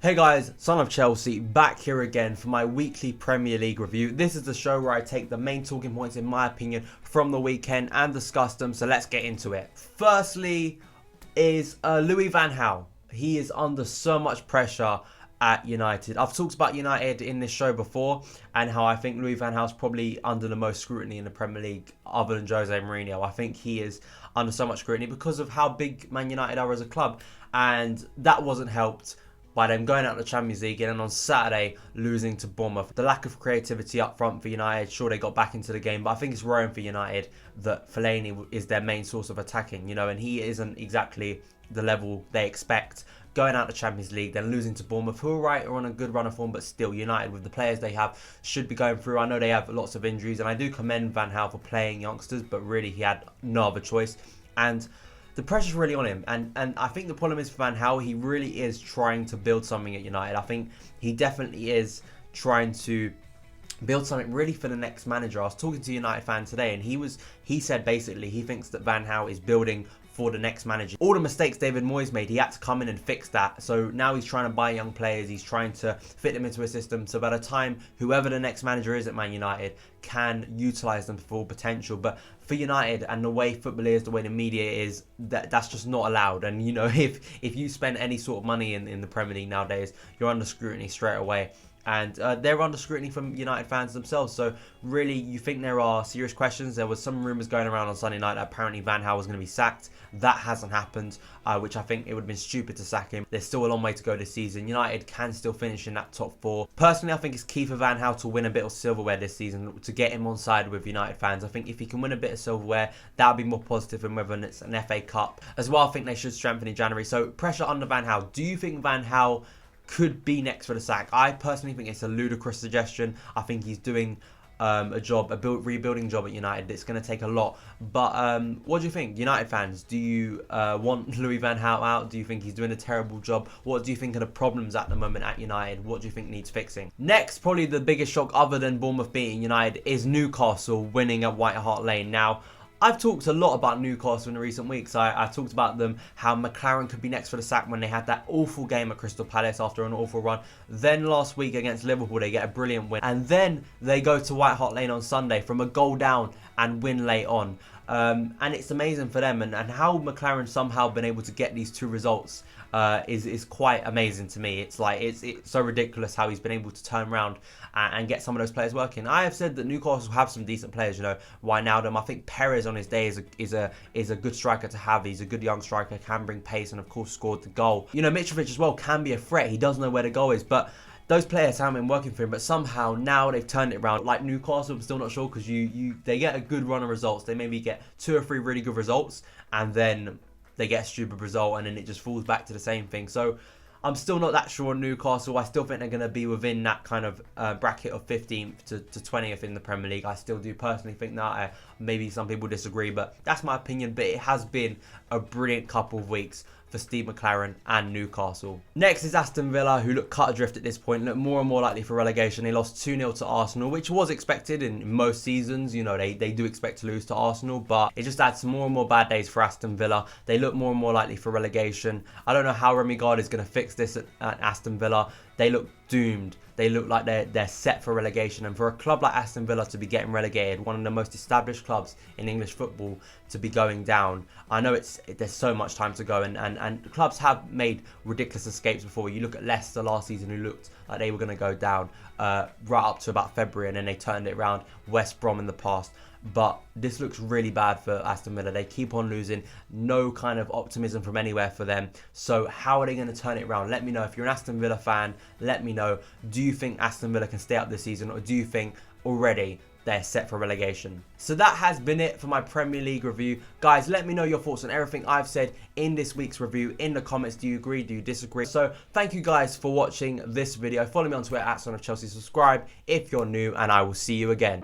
Hey guys, Son of Chelsea back here again for my weekly Premier League review. This is the show where I take the main talking points in my opinion from the weekend and discuss them, so let's get into it. Firstly is Louis Van Gaal. He is under so much pressure at United. I've talked about United in this show before and how I think Louis Van Gaal's probably under the most scrutiny in the Premier League other than Jose Mourinho. I think he is under so much scrutiny because of how big Man United are as a club, and that wasn't helped by them going out of the Champions League and then on Saturday losing to Bournemouth. The lack of creativity up front for United, sure they got back into the game, but I think it's worrying for United that Fellaini is their main source of attacking, and he isn't exactly the level they expect. Going out of the Champions League, then losing to Bournemouth, who are on a good run of form, but still United with the players they have should be going through. I know they have lots of injuries, and I do commend Van Gaal for playing youngsters, but really he had no other choice. And the pressure's really on him, and I think the problem is for Van Gaal, he really is trying to build something at United. I think he definitely is trying to build something really for the next manager. I was talking to a United fan today, and he said basically he thinks that Van Gaal is building for the next manager. All the mistakes David Moyes made, he had to come in and fix that. So now he's trying to buy young players, he's trying to fit them into a system, so by the time whoever the next manager is at Man United can utilise them to full potential. But for United and the way football is, the way the media is, that's just not allowed. And if you spend any sort of money in the Premier League nowadays, you're under scrutiny straight away. And they're under scrutiny from United fans themselves. So really, you think there are serious questions. There was some rumours going around on Sunday night that apparently Van Gaal was going to be sacked. That hasn't happened, which I think it would have been stupid to sack him. There's still a long way to go this season. United can still finish in that top four. Personally, I think it's key for Van Gaal to win a bit of silverware this season to get him on side with United fans. I think if he can win a bit of silverware, that would be more positive than whether it's an FA Cup. As well, I think they should strengthen in January. So pressure under Van Gaal. Do you think Van Gaal could be next for the sack? I personally think it's a ludicrous suggestion. I think he's doing a rebuilding job at United. It's going to take a lot. But what do you think, United fans? Do you want Louis Van Gaal out? Do you think he's doing a terrible job? What do you think are the problems at the moment at United? What do you think needs fixing? Next, probably the biggest shock other than Bournemouth beating United is Newcastle winning at White Hart Lane. Now, I've talked a lot about Newcastle in the recent weeks. I talked about them, how McLaren could be next for the sack when they had that awful game at Crystal Palace after an awful run. Then last week against Liverpool, they get a brilliant win. And then they go to White Hart Lane on Sunday from a goal down and win late on. And it's amazing for them. And how McLaren somehow been able to get these two results is quite amazing to me. It's like it's so ridiculous how he's been able to turn around and get some of those players working. I have said that Newcastle have some decent players. Wijnaldum. I think Perez on his day is a good striker to have. He's a good young striker, can bring pace, and of course scored the goal. Mitrovic as well can be a threat. He does know where the goal is, but those players haven't been working for him, but somehow now they've turned it around. Like Newcastle, I'm still not sure because they get a good run of results. They maybe get 2 or 3 really good results, and then they get a stupid result, and then it just falls back to the same thing. So I'm still not that sure on Newcastle. I still think they're going to be within that kind of bracket of 15th to 20th in the Premier League. I still do personally think that. Maybe some people disagree, but that's my opinion. But it has been a brilliant couple of weeks for Steve McLaren and Newcastle. Next is Aston Villa, who look cut adrift at this point, look more and more likely for relegation. They lost 2-0 to Arsenal, which was expected in most seasons. They do expect to lose to Arsenal, but it just adds more and more bad days for Aston Villa. They look more and more likely for relegation. I don't know how Remy Gard is going to fix this at Aston Villa. They look doomed. They look like they're set for relegation. And for a club like Aston Villa to be getting relegated, one of the most established clubs in English football, to be going down, I know there's so much time to go, and clubs have made ridiculous escapes before. You look at Leicester last season, who looked like they were going to go down right up to about February, and then they turned it around. West Brom in the past. But this looks really bad for Aston Villa. They keep on losing. No kind of optimism from anywhere for them. So how are they going to turn it around? Let me know. If you're an Aston Villa fan, let me know. Do you think Aston Villa can stay up this season, or do you think already they're set for relegation? So that has been it for my Premier League review. Guys, let me know your thoughts on everything I've said in this week's review in the comments. Do you agree? Do you disagree? So thank you guys for watching this video. Follow me on Twitter at SonOfChelsea. Subscribe if you're new, and I will see you again.